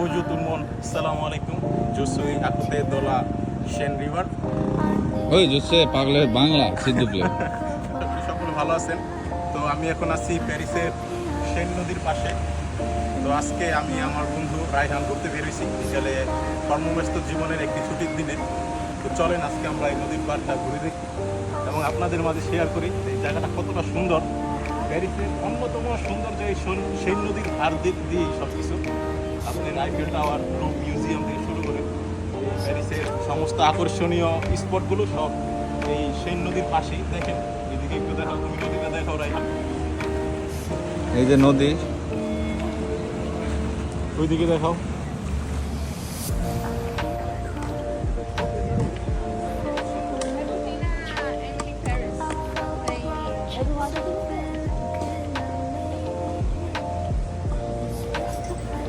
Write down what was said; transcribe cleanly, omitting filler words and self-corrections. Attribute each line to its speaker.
Speaker 1: Bonjour tout le monde, Assalamu alaikum. Je suis à côté de la Seine River.
Speaker 2: Oui, je sais parler Bangla, s'il vous plaît.
Speaker 1: সকলে ভালো আছেন? তো আমি এখন আছি প্যারিসের সেন নদীর পাশে। তো আজকে আমি আমার বন্ধু রায়হান ঘুরতে বেরোইছি বিকালে কর্মব্যস্ত জীবনের একটি ছুটির দিনে। তো চলেন আজকে আমরা এই নদীর পাড়টা ঘুরে দেখি এবং আপনাদের মাঝে শেয়ার করি এই জায়গাটা কতটা সুন্দর। প্যারিসের অন্যতম সৌন্দর্য এই সেন নদীর ধার দিয়ে সব কিছু। আপনি রাইফেল টাওয়ার, লুভ মিউজিয়াম থেকে শুরু করে প্যারিসের সমস্ত আকর্ষণীয় স্পটগুলো সব এই সেন নদীর পাশেই। দেখেন এদিকে একটু দেখাও, তুমি নদীটা দেখাও রাইহান।
Speaker 2: এই যে নদী,
Speaker 1: ওইদিকে দেখাও।